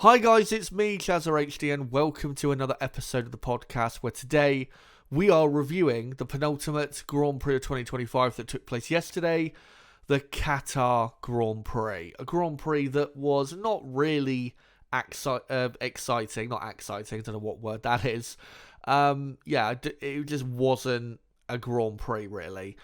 Hi guys, it's me, ChazzaHD, and welcome to another episode of the podcast where today we are reviewing the penultimate Grand Prix of 2025 that took place yesterday, the Qatar Grand Prix. A Grand Prix that was not really exciting, I don't know what word that is. It just wasn't a Grand Prix really.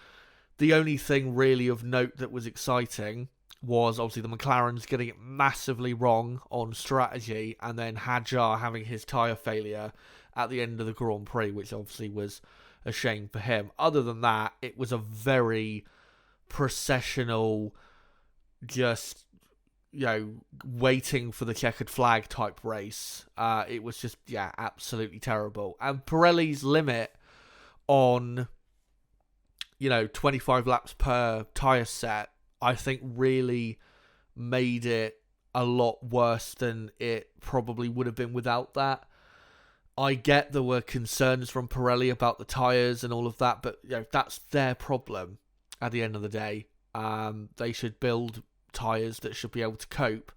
The only thing really of note that was exciting was obviously the McLaren's getting it massively wrong on strategy, and then Hadjar having his tyre failure at the end of the Grand Prix, which obviously was a shame for him. Other than that, it was a very processional, just, waiting for the checkered flag type race. It was just, absolutely terrible. And Pirelli's limit on, 25 laps per tyre set, I think really made it a lot worse than it probably would have been without that. I get there were concerns from Pirelli about the tyres and all of that, but that's their problem at the end of the day. They should build tyres that should be able to cope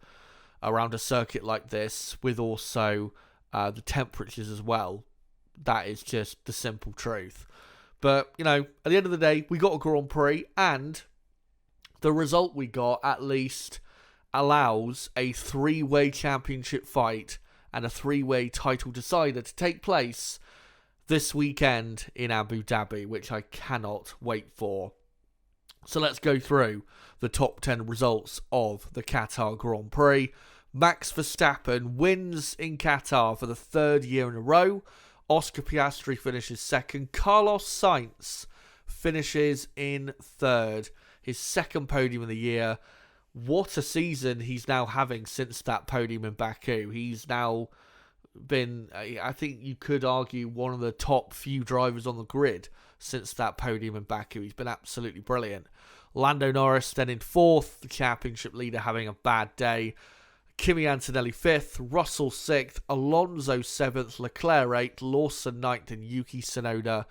around a circuit like this with also the temperatures as well. That is just the simple truth. But, at the end of the day, we got a Grand Prix, and the result we got at least allows a three-way championship fight and a three-way title decider to take place this weekend in Abu Dhabi, which I cannot wait for. So let's go through the top 10 results of the Qatar Grand Prix. Max Verstappen wins in Qatar for the third year in a row. Oscar Piastri finishes second. Carlos Sainz finishes in third. His second podium of the year. What a season he's now having since that podium in Baku. He's now been, I think you could argue, one of the top few drivers on the grid since that podium in Baku. He's been absolutely brilliant. Lando Norris then in fourth, the championship leader having a bad day. Kimi Antonelli fifth, Russell sixth, Alonso seventh, Leclerc eighth, Lawson ninth, and Yuki Tsunoda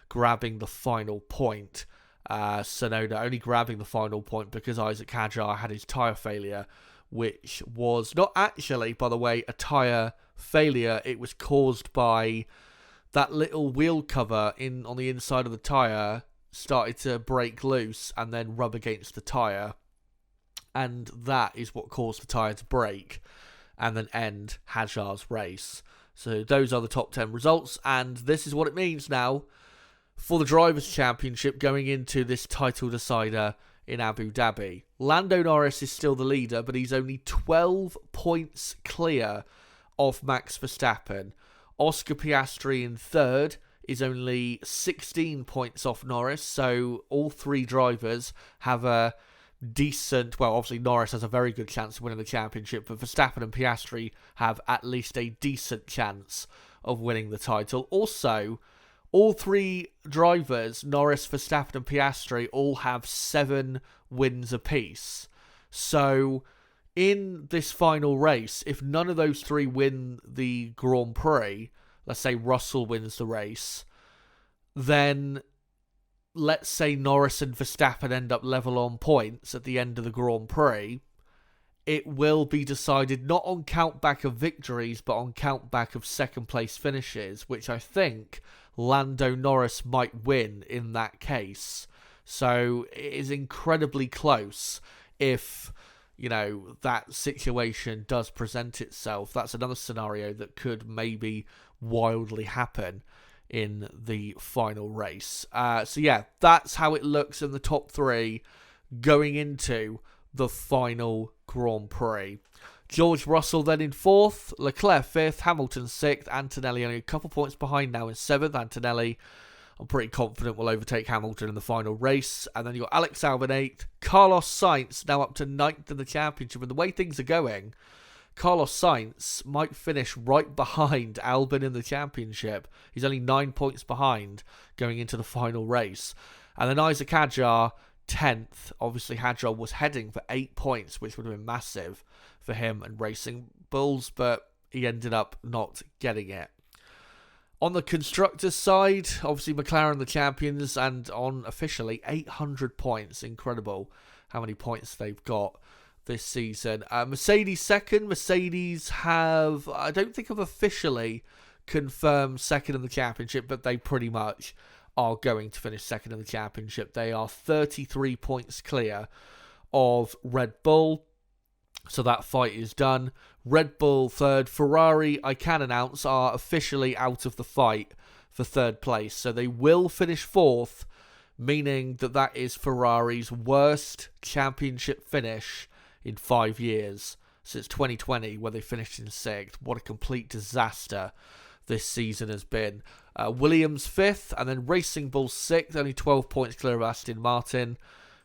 grabbing the final point. Tsunoda only grabbing the final point because Isaac Hadjar had his tyre failure, which was not actually, by the way, a tyre failure. It was caused by that little wheel cover on the inside of the tyre started to break loose and then rub against the tyre. And that is what caused the tyre to break and then end Hadjar's race. So those are the top 10 results, and this is what it means now for the Drivers' Championship going into this title decider in Abu Dhabi. Lando Norris is still the leader, but he's only 12 points clear of Max Verstappen. Oscar Piastri in third is only 16 points off Norris, so all three drivers have a decent, well, obviously Norris has a very good chance of winning the championship, but Verstappen and Piastri have at least a decent chance of winning the title. Also, all three drivers, Norris, Verstappen and Piastri, all have 7 wins apiece. So, in this final race, if none of those three win the Grand Prix, let's say Russell wins the race, then let's say Norris and Verstappen end up level on points at the end of the Grand Prix, it will be decided not on countback of victories, but on countback of second place finishes, which I think Lando Norris might win in that case. So it is incredibly close if, that situation does present itself. That's another scenario that could maybe wildly happen in the final race. That's how it looks in the top 3 going into the final Grand Prix. George Russell then in 4th, Leclerc 5th, Hamilton 6th, Antonelli only a couple points behind now in 7th. Antonelli, I'm pretty confident, will overtake Hamilton in the final race. And then you've got Alex Albon 8th, Carlos Sainz now up to 9th in the championship. And the way things are going, Carlos Sainz might finish right behind Albon in the championship. He's only 9 points behind going into the final race. And then Isaac Hadjar 10th. Obviously, Hadjar was heading for 8 points, which would have been massive for him and Racing Bulls, but he ended up not getting it. On the constructors' side, obviously McLaren the champions and on officially 800 points. Incredible how many points they've got. this season. Mercedes second. Mercedes I don't think have officially confirmed second in the championship, but they pretty much are going to finish second in the championship. They are 33 points clear of Red Bull, so that fight is done. Red Bull third. Ferrari, I can announce, are officially out of the fight for third place, so they will finish fourth, meaning that is Ferrari's worst championship finish in 5 years, since 2020, where they finished in sixth. What a complete disaster this season has been. Williams fifth, and then Racing Bulls sixth, only 12 points clear of Aston Martin.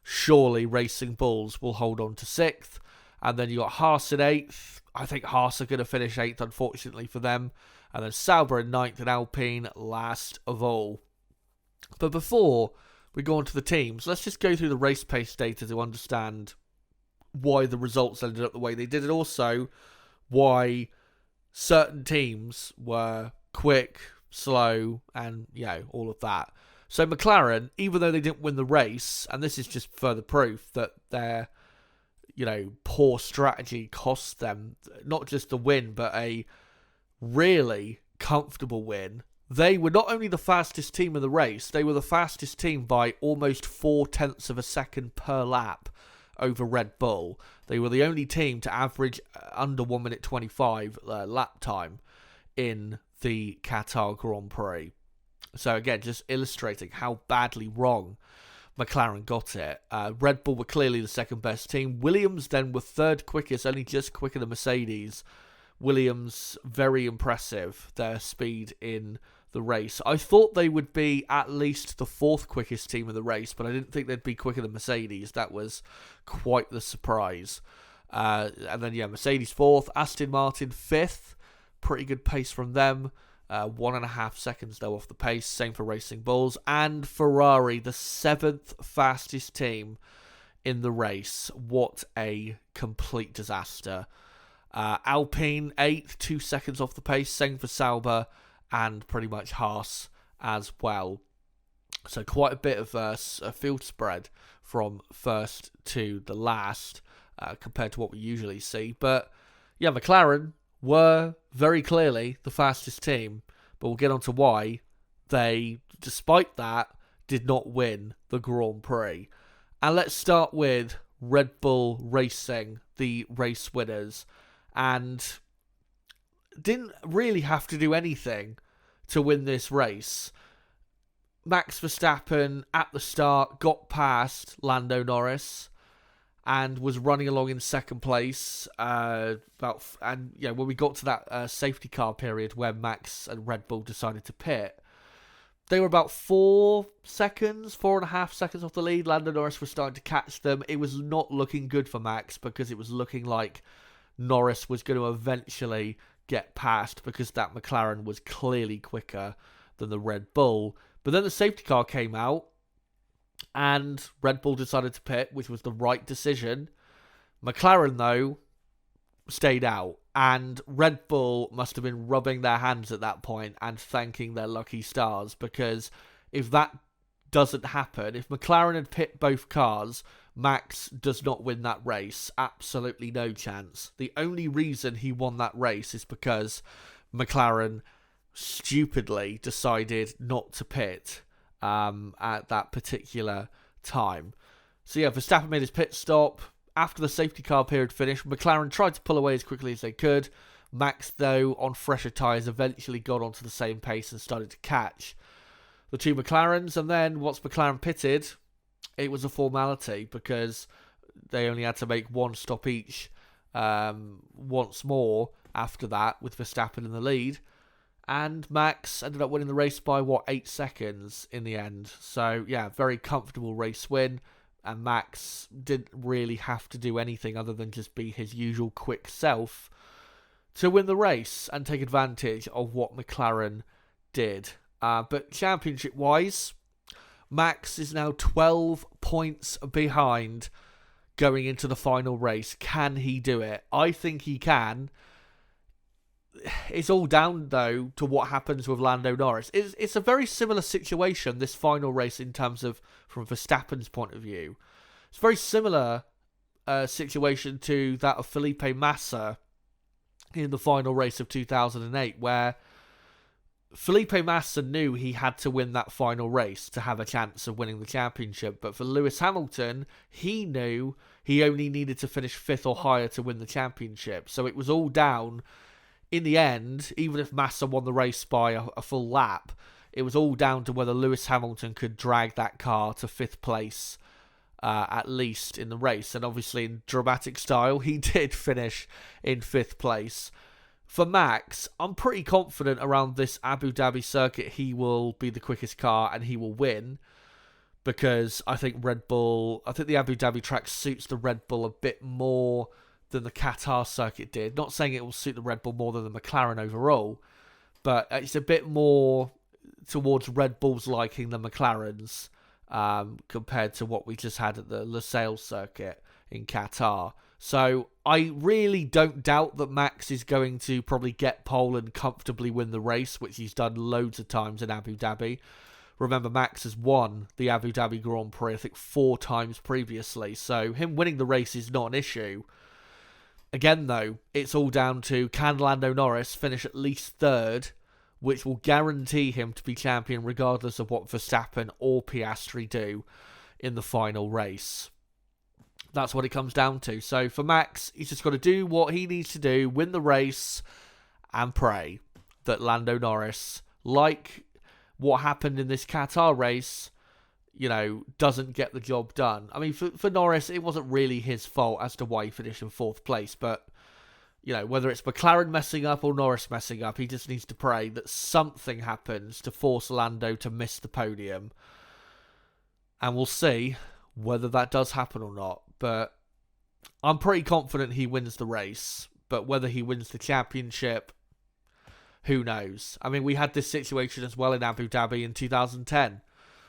Surely Racing Bulls will hold on to sixth. And then you got Haas in eighth. I think Haas are going to finish eighth, unfortunately for them. And then Sauber in ninth, and Alpine last of all. But before we go on to the teams, let's just go through the race pace data to understand why the results ended up the way they did, and also why certain teams were quick, slow, and, all of that. So McLaren, even though they didn't win the race, and this is just further proof that their, poor strategy cost them not just the win, but a really comfortable win. They were not only the fastest team in the race, they were the fastest team by almost 0.4 of a second per lap over Red Bull. They were the only team to average under 1 minute 25 lap time in the Qatar Grand Prix. So again, just illustrating how badly wrong McLaren got it. Red Bull were clearly the second best team. Williams then were third quickest, only just quicker than Mercedes. Williams, very impressive, their speed in the race. I thought they would be at least the fourth quickest team in the race, but I didn't think they'd be quicker than Mercedes. That was quite the surprise. And then, Mercedes fourth, Aston Martin fifth. Pretty good pace from them. 1.5 seconds, though, off the pace. Same for Racing Bulls. And Ferrari, the seventh fastest team in the race. What a complete disaster. Alpine, 8th, 2 seconds off the pace. Same for Sauber and pretty much Haas as well. So quite a bit of a field spread from first to the last compared to what we usually see. But, McLaren were very clearly the fastest team, but we'll get on to why they, despite that, did not win the Grand Prix. And let's start with Red Bull Racing, the race winners, and didn't really have to do anything to win this race. Max Verstappen at the start got past Lando Norris and was running along in second place. When we got to that safety car period where Max and Red Bull decided to pit, they were about 4.5 seconds off the lead. Lando Norris was starting to catch them. It was not looking good for Max because it was looking like Norris was going to eventually get past because that McLaren was clearly quicker than the Red Bull. But then the safety car came out and Red Bull decided to pit, which was the right decision. McLaren, though, stayed out. And Red Bull must have been rubbing their hands at that point and thanking their lucky stars, because if that doesn't happen, if McLaren had pit both cars, Max does not win that race. Absolutely no chance. The only reason he won that race is because McLaren stupidly decided not to pit at that particular time. So Verstappen made his pit stop. After the safety car period finished, McLaren tried to pull away as quickly as they could. Max, though, on fresher tyres, eventually got onto the same pace and started to catch the two McLarens. And then, once McLaren pitted, it was a formality because they only had to make one stop each once more after that, with Verstappen in the lead. And Max ended up winning the race by, 8 seconds in the end. So, very comfortable race win. And Max didn't really have to do anything other than just be his usual quick self to win the race and take advantage of what McLaren did. But championship-wise, Max is now 12 points behind going into the final race. Can he do it? I think he can. It's all down, though, to what happens with Lando Norris. It's a very similar situation, this final race, in terms of from Verstappen's point of view. It's very similar situation to that of Felipe Massa in the final race of 2008, where Felipe Massa knew he had to win that final race to have a chance of winning the championship. But for Lewis Hamilton, he knew he only needed to finish 5th or higher to win the championship. So it was all down, in the end, even if Massa won the race by a full lap, it was all down to whether Lewis Hamilton could drag that car to 5th place, at least in the race. And obviously in dramatic style, he did finish in 5th place. For Max, I'm pretty confident around this Abu Dhabi circuit he will be the quickest car and he will win, because I think the Abu Dhabi track suits the Red Bull a bit more than the Qatar circuit did. Not saying it will suit the Red Bull more than the McLaren overall, but it's a bit more towards Red Bull's liking than McLaren's, compared to what we just had at the Losail circuit in Qatar. So I really don't doubt that Max is going to probably get pole and comfortably win the race, which he's done loads of times in Abu Dhabi. Remember, Max has won the Abu Dhabi Grand Prix, I think 4 times previously, so him winning the race is not an issue. Again, though, it's all down to, can Lando Norris finish at least 3rd, which will guarantee him to be champion regardless of what Verstappen or Piastri do in the final race. That's what it comes down to. So for Max, he's just got to do what he needs to do, win the race, and pray that Lando Norris, like what happened in this Qatar race, doesn't get the job done. I mean, for Norris, it wasn't really his fault as to why he finished in 4th place, but, whether it's McLaren messing up or Norris messing up, he just needs to pray that something happens to force Lando to miss the podium. And we'll see whether that does happen or not. But I'm pretty confident he wins the race. But whether he wins the championship, who knows? I mean, we had this situation as well in Abu Dhabi in 2010.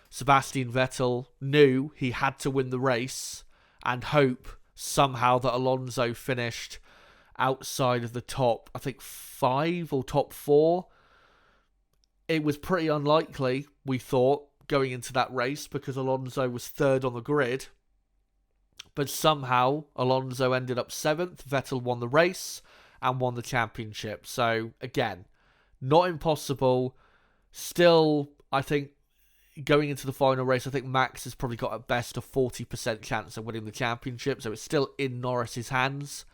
Sebastian Vettel knew he had to win the race and hope somehow that Alonso finished outside of the top, I think 5 or top 4. It was pretty unlikely, we thought, going into that race, because Alonso was 3rd on the grid. But somehow Alonso ended up 7th, Vettel won the race and won the championship. So again, not impossible. Still, I think going into the final race, I think Max has probably got at best a 40% chance of winning the championship, so it's still in Norris's hands.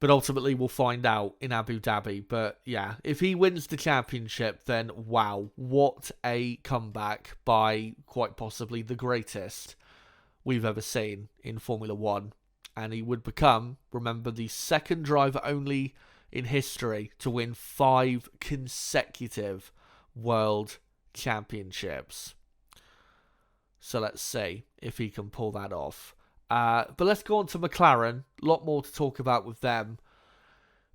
But ultimately, we'll find out in Abu Dhabi. But yeah, if he wins the championship, then wow, what a comeback by quite possibly the greatest we've ever seen in Formula 1. And he would become, remember, the 2nd driver only in history to win 5 consecutive World Championships. So let's see if he can pull that off. But let's go on to McLaren. A lot more to talk about with them,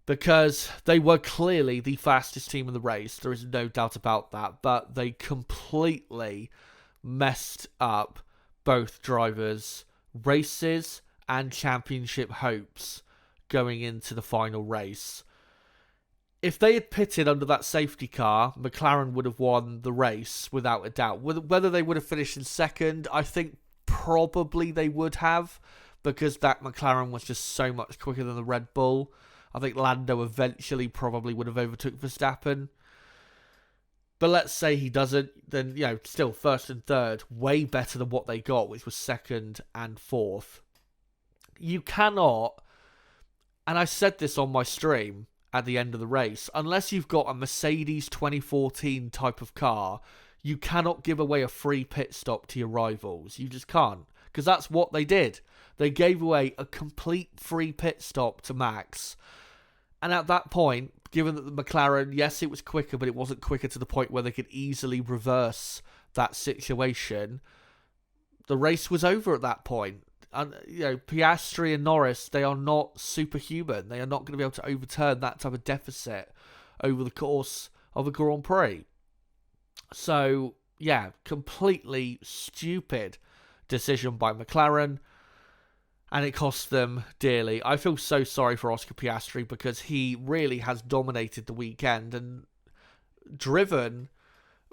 because they were clearly the fastest team in the race. There is no doubt about that. But they completely messed up both drivers' races and championship hopes going into the final race. If they had pitted under that safety car, McLaren would have won the race without a doubt. Whether they would have finished in 2nd, I think probably they would have, because that McLaren was just so much quicker than the Red Bull. I think Lando eventually probably would have overtook Verstappen. But let's say he doesn't, then, still 1st and 3rd, way better than what they got, which was 2nd and 4th. You cannot, and I said this on my stream at the end of the race, unless you've got a Mercedes 2014 type of car, you cannot give away a free pit stop to your rivals. You just can't. Because that's what they did. They gave away a complete free pit stop to Max. And at that point, given that the McLaren, yes, it was quicker, but it wasn't quicker to the point where they could easily reverse that situation, the race was over at that point. And, Piastri and Norris, they are not superhuman. They are not going to be able to overturn that type of deficit over the course of a Grand Prix. So, yeah, completely stupid decision by McLaren, and it cost them dearly. I feel so sorry for Oscar Piastri, because he really has dominated the weekend and driven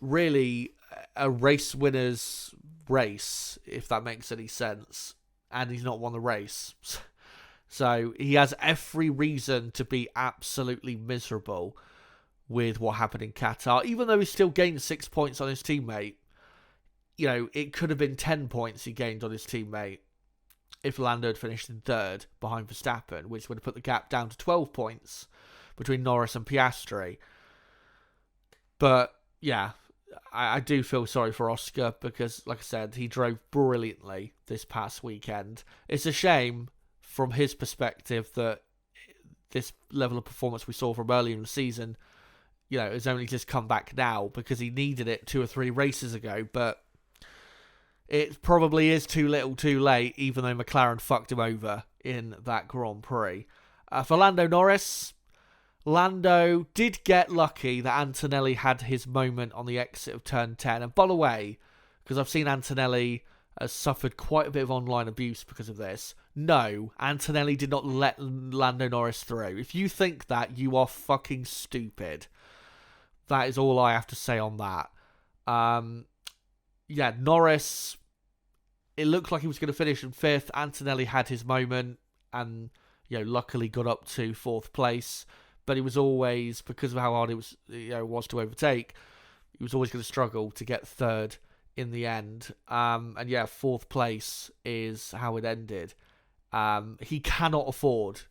really a race winner's race, if that makes any sense. and he's not won the race. So he has every reason to be absolutely miserable with what happened in Qatar. Even though he still gained 6 points on his teammate, it could have been 10 points he gained on his teammate if Lando had finished in third behind Verstappen, which would have put the gap down to 12 points between Norris and Piastri. But, yeah, I do feel sorry for Oscar because, like I said, he drove brilliantly this past weekend. It's a shame from his perspective that this level of performance we saw from earlier in the season, has only just come back now because he needed it 2 or 3 races ago. But it probably is too little too late, even though McLaren fucked him over in that Grand Prix. For Lando Norris, Lando did get lucky that Antonelli had his moment on the exit of turn 10. And by the way, because I've seen Antonelli has suffered quite a bit of online abuse because of this. No, Antonelli did not let Lando Norris through. If you think that, you are fucking stupid. That is all I have to say on that. Norris, it looked like he was going to finish in 5th. Antonelli had his moment and, luckily got up to 4th place. But he was always, because of how hard it was, was to overtake, he was always going to struggle to get 3rd in the end. 4th place is how it ended. He cannot afford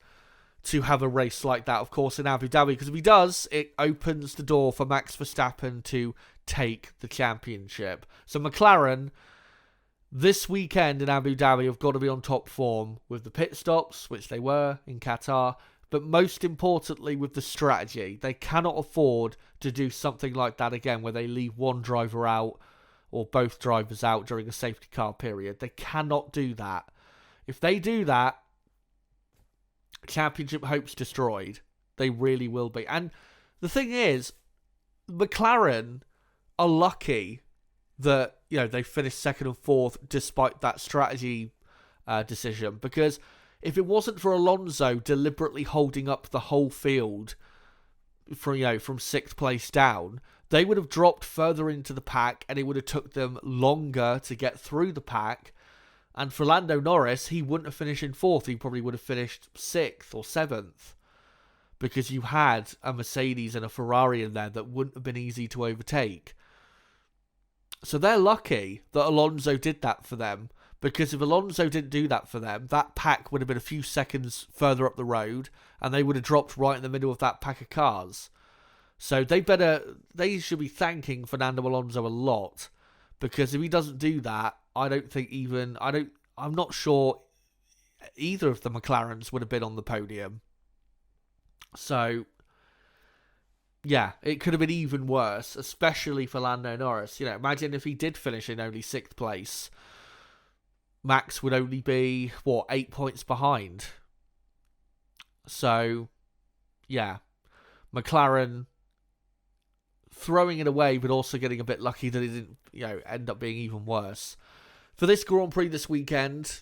to have a race like that, of course, in Abu Dhabi, because if he does, it opens the door for Max Verstappen to take the championship. So McLaren, this weekend in Abu Dhabi, have got to be on top form with the pit stops, which they were in Qatar, but most importantly with the strategy. They cannot afford to do something like that again, where they leave one driver out or both drivers out during a safety car period. They cannot do that. If they do that, championship hopes destroyed. They really will be. And the thing is, McLaren are lucky that they finished 2nd and 4th despite that strategy decision, because if it wasn't for Alonso deliberately holding up the whole field from 6th place down, they would have dropped further into the pack and it would have took them longer to get through the pack. And for Lando Norris, he wouldn't have finished in 4th. He probably would have finished 6th or 7th, because you had a Mercedes and a Ferrari in there that wouldn't have been easy to overtake. So they're lucky that Alonso did that for them, because if Alonso didn't do that for them, that pack would have been a few seconds further up the road and they would have dropped right in the middle of that pack of cars. So they should be thanking Fernando Alonso a lot, because if he doesn't do that, I'm not sure either of the McLarens would have been on the podium. So, yeah, it could have been even worse, especially for Lando Norris. Imagine if he did finish in only 6th place. Max would only be, 8 points behind. So, yeah, McLaren throwing it away, but also getting a bit lucky that it didn't, end up being even worse. For this Grand Prix this weekend,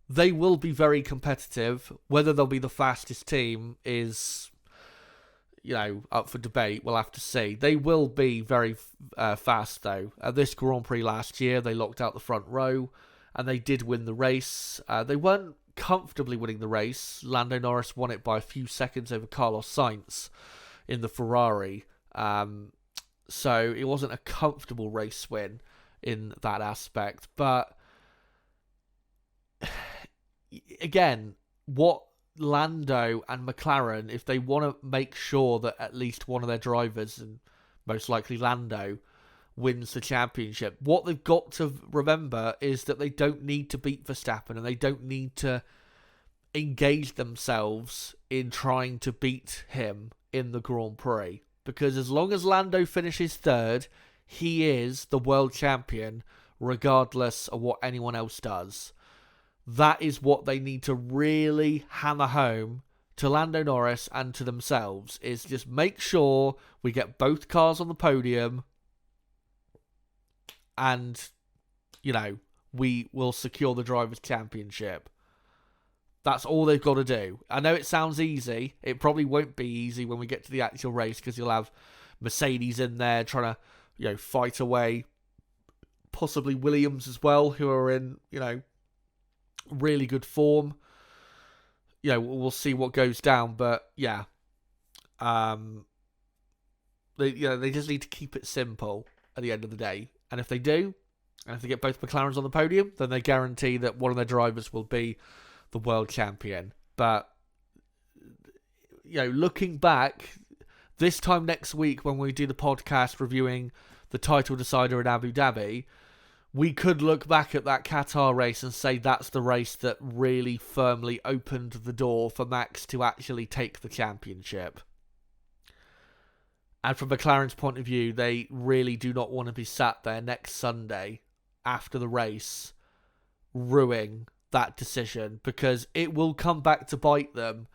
they will be very competitive. Whether they'll be the fastest team is, up for debate. We'll have to see. They will be very fast, though. At this Grand Prix last year, they locked out the front row, and they did win the race. They weren't comfortably winning the race. Lando Norris won it by a few seconds over Carlos Sainz in the Ferrari. So it wasn't a comfortable race win in that aspect. But again, what Lando and McLaren, if they want to make sure that at least one of their drivers, and most likely Lando, wins the championship, what they've got to remember is that they don't need to beat Verstappen, and they don't need to engage themselves in trying to beat him in the Grand Prix. Because as long as Lando finishes 3rd, he is the world champion, regardless of what anyone else does. That is what they need to really hammer home to Lando Norris and to themselves, is just make sure we get both cars on the podium and, we will secure the Drivers' Championship. That's all they've got to do. I know it sounds easy. It probably won't be easy when we get to the actual race, because you'll have Mercedes in there trying to, fight away. Possibly Williams as well, who are in, really good form. We'll see what goes down, but yeah, they just need to keep it simple at the end of the day. And if they do, and if they get both McLarens on the podium, then they guarantee that one of their drivers will be the world champion. But looking back, this time next week when we do the podcast reviewing the title decider in Abu Dhabi, we could look back at that Qatar race and say that's the race that really firmly opened the door for Max to actually take the championship. And from McLaren's point of view, they really do not want to be sat there next Sunday after the race ruining that decision, because it will come back to bite them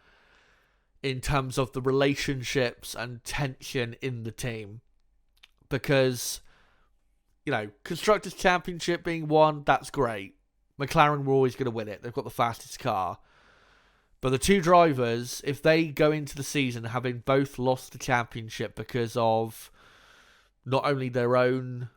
in terms of the relationships and tension in the team. Because, Constructors' Championship being won, that's great. McLaren were always going to win it. They've got the fastest car. But the two drivers, if they go into the season having both lost the championship because of not only their own,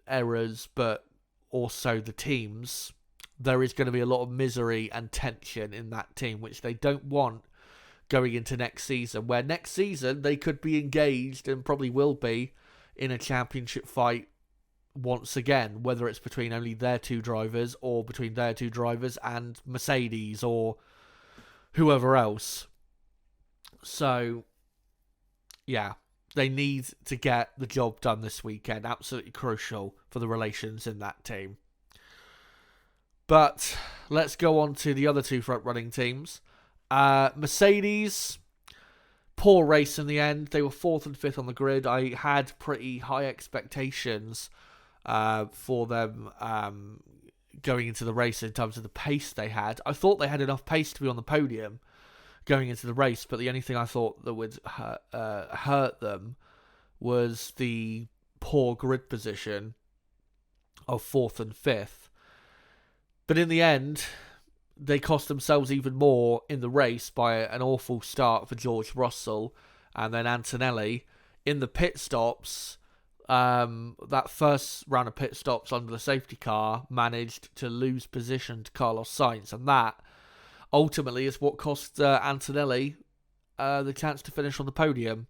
errors, but also the team's, there is going to be a lot of misery and tension in that team, which they don't want going into next season, where next season they could be engaged and probably will be in a championship fight once again, whether it's between only their two drivers or between their two drivers and Mercedes or whoever else. So, yeah, they need to get the job done this weekend. Absolutely crucial for the relations in that team. But let's go on to the other two front-running teams. Mercedes, poor race in the end. They were 4th and 5th on the grid. I had pretty high expectations for them going into the race in terms of the pace they had. I thought they had enough pace to be on the podium going into the race, but the only thing I thought that would hurt them was the poor grid position of 4th and 5th. But in the end, they cost themselves even more in the race by an awful start for George Russell and then Antonelli in the pit stops. That first round of pit stops under the safety car managed to lose position to Carlos Sainz, and that ultimately is what cost Antonelli the chance to finish on the podium.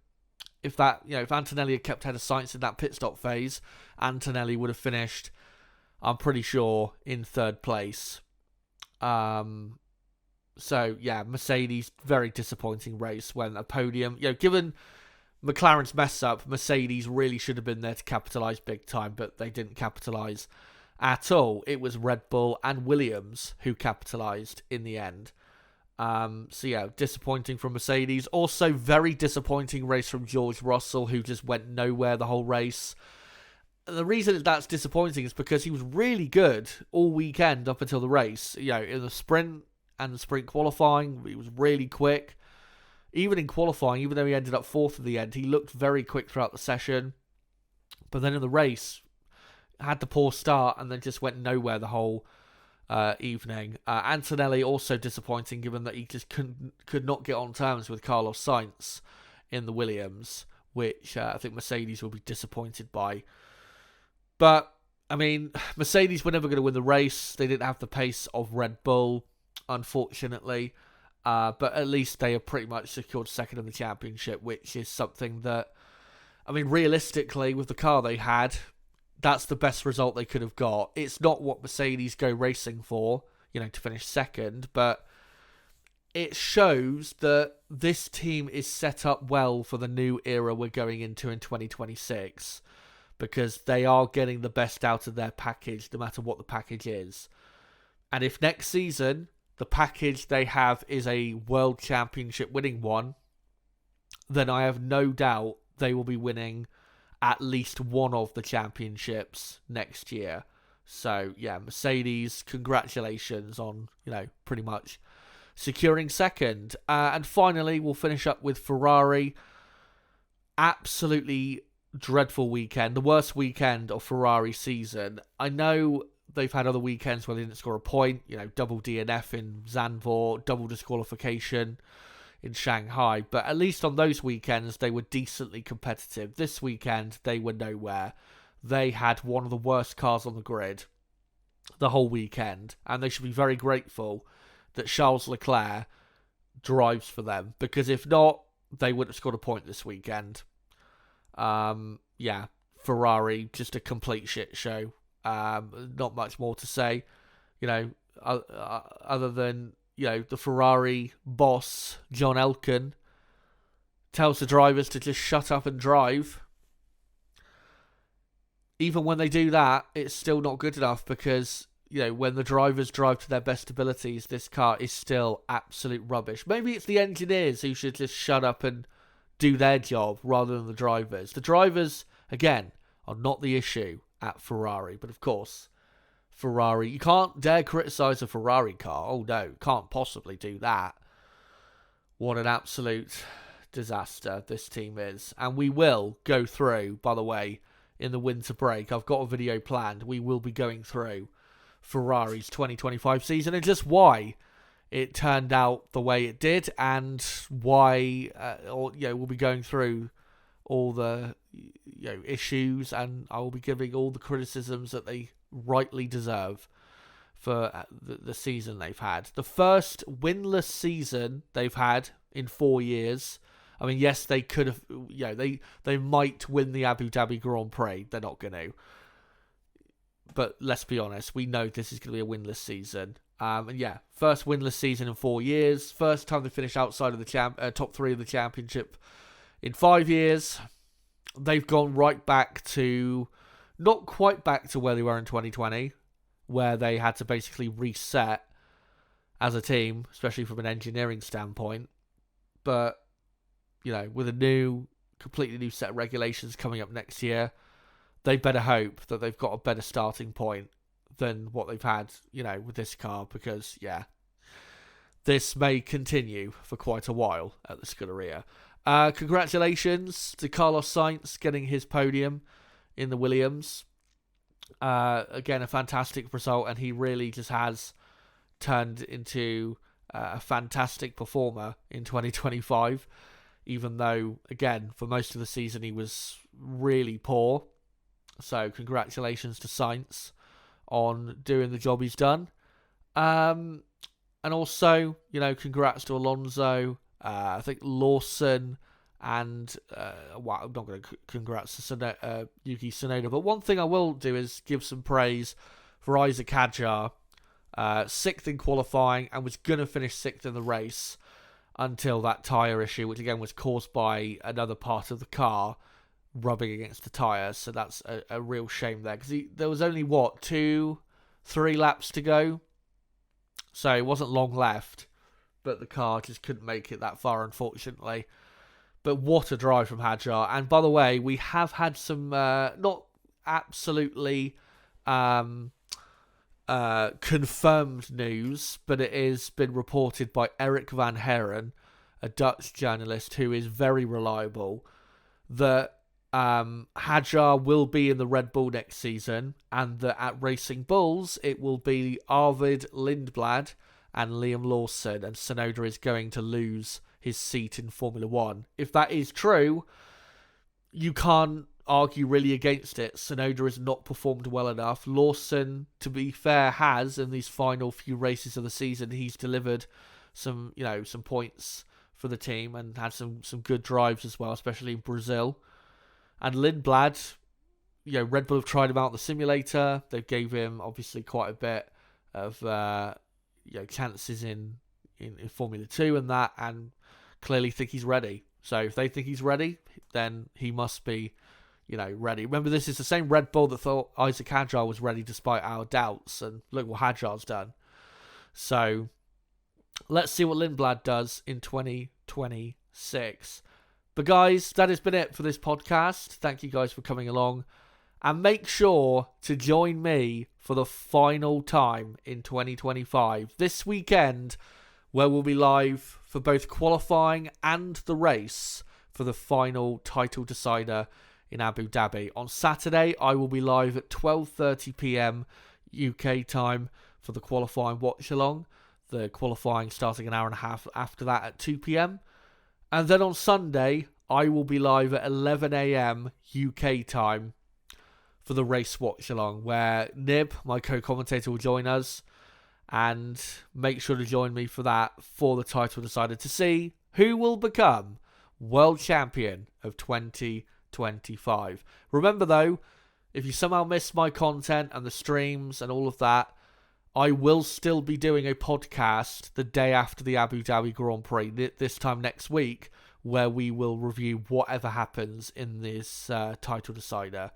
If Antonelli had kept ahead of Sainz in that pit stop phase, Antonelli would have finished, I'm pretty sure, in 3rd place. So yeah, Mercedes, very disappointing race when a podium, given McLaren's mess up, Mercedes really should have been there to capitalise big time, but they didn't capitalise at all. It was Red Bull and Williams who capitalised in the end. So yeah, disappointing from Mercedes. Also, very disappointing race from George Russell, who just went nowhere the whole race. The reason that's disappointing is because he was really good all weekend up until the race. In the sprint and the sprint qualifying, he was really quick. Even in qualifying, even though he ended up 4th at the end, he looked very quick throughout the session. But then in the race, had the poor start and then just went nowhere the whole evening. Antonelli also disappointing, given that he just could not get on terms with Carlos Sainz in the Williams, which I think Mercedes will be disappointed by. But, Mercedes were never going to win the race. They didn't have the pace of Red Bull, unfortunately. But at least they have pretty much secured 2nd in the championship, which is something that, realistically, with the car they had, that's the best result they could have got. It's not what Mercedes go racing for, to finish 2nd, but it shows that this team is set up well for the new era we're going into in 2026. Because they are getting the best out of their package, no matter what the package is. And if next season, the package they have is a World Championship winning one, then I have no doubt they will be winning at least one of the championships next year. So, yeah, Mercedes, congratulations on, pretty much securing 2nd. And finally, we'll finish up with Ferrari. Absolutely dreadful weekend, the worst weekend of Ferrari season. I know they've had other weekends where they didn't score a point, double DNF in Zandvoort, double disqualification in Shanghai, but at least on those weekends they were decently competitive. This weekend they were nowhere. they had one of the worst cars on the grid the whole weekend, and they should be very grateful that Charles Leclerc drives for them, because if not, they would have scored a point this weekend. Ferrari, just a complete shit show. Not much more to say, other than, the Ferrari boss, John Elkann, tells the drivers to just shut up and drive. Even when they do that, it's still not good enough, because, when the drivers drive to their best abilities, this car is still absolute rubbish. Maybe it's the engineers who should just shut up and do their job rather than the drivers. The drivers, again, are not the issue at Ferrari. But of course, Ferrari, you can't dare criticise a Ferrari car. Oh no, can't possibly do that. What an absolute disaster this team is. And we will go through, by the way, in the winter break, I've got a video planned. We will be going through Ferrari's 2025 season and just why it turned out the way it did, and why we'll be going through all the issues, and I will be giving all the criticisms that they rightly deserve for the season they've had. The first winless season they've had in 4 years. I mean, yes, they could have, they might win the Abu Dhabi Grand Prix. They're not going to. But let's be honest, we know this is going to be a winless season. First winless season in 4 years. First time they finished outside of the top three of the championship in 5 years. They've gone right back to, not quite back to where they were in 2020, where they had to basically reset as a team, especially from an engineering standpoint. But, with a completely new set of regulations coming up next year, they better hope that they've got a better starting point than what they've had, with this car, because, this may continue for quite a while at the Scuderia. Congratulations to Carlos Sainz getting his podium in the Williams. Again, a fantastic result, and he really just has turned into a fantastic performer in 2025, even though, again, for most of the season he was really poor. So congratulations to Sainz on doing the job he's done. And also, congrats to Alonso. I think Lawson and, I'm not going to congrats to Yuki Tsunoda. But one thing I will do is give some praise for Isaac Hadjar. 6th in qualifying, and was going to finish 6th in the race until that tyre issue, which again was caused by another part of the car rubbing against the tyres. So that's a real shame there, because there was only, 2-3 laps to go. So it wasn't long left, but the car just couldn't make it that far, unfortunately. But what a drive from Hadjar. And by the way, we have had some not absolutely confirmed news, but it has been reported by Eric van Haren, a Dutch journalist who is very reliable, that Hadjar will be in the Red Bull next season, and that at Racing Bulls it will be Arvid Lindblad and Liam Lawson, and Tsunoda is going to lose his seat in Formula 1. If that is true, you can't argue really against it. Tsunoda has not performed well enough. Lawson, to be fair, has in these final few races of the season. He's delivered some points for the team and had some good drives as well, especially in Brazil. And Lindblad, Red Bull have tried him out in the simulator. They gave him obviously quite a bit of chances in Formula 2 and that, and clearly think he's ready. So if they think he's ready, then he must be ready. Remember, this is the same Red Bull that thought Isaac Hadjar was ready despite our doubts, and look what Hadjar's done. So let's see what Lindblad does in 2026. But guys, that has been it for this podcast. Thank you guys for coming along, and make sure to join me for the final time in 2025 this weekend, where we'll be live for both qualifying and the race for the final title decider in Abu Dhabi. On Saturday, I will be live at 12:30 p.m. UK time for the qualifying watch along. The qualifying starting an hour and a half after that at 2 p.m. And then on Sunday, I will be live at 11 a.m. UK time for the race watch along, where Nib, my co-commentator, will join us, and make sure to join me for that, for the title decider, to see who will become world champion of 2025. Remember though, if you somehow miss my content and the streams and all of that, I will still be doing a podcast the day after the Abu Dhabi Grand Prix, this time next week, where we will review whatever happens in this title decider.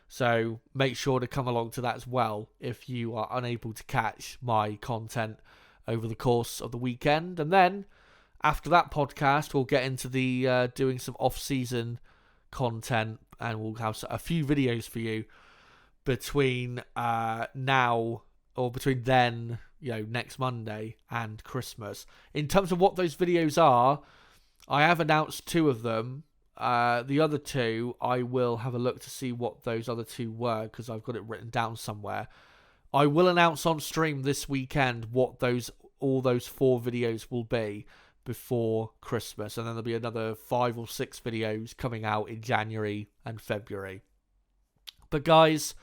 So make sure to come along to that as well if you are unable to catch my content over the course of the weekend. And then after that podcast, we'll get into the doing some off-season content, and we'll have a few videos for you between now, or between then, next Monday and Christmas. In terms of what those videos are, I have announced 2 of them. The other 2, I will have a look to see what those other 2 were, because I've got it written down somewhere. I will announce on stream this weekend what all those 4 videos will be before Christmas, and then there'll be another 5 or 6 videos coming out in January and February. But guys,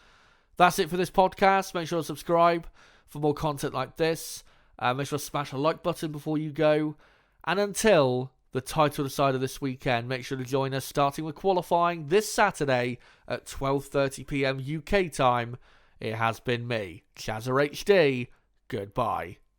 that's it for this podcast. Make sure to subscribe for more content like this. Make sure to smash the like button before you go. And until the title decider this weekend, make sure to join us, starting with qualifying this Saturday at 12:30 PM UK time. It has been me, Chazza HD. Goodbye.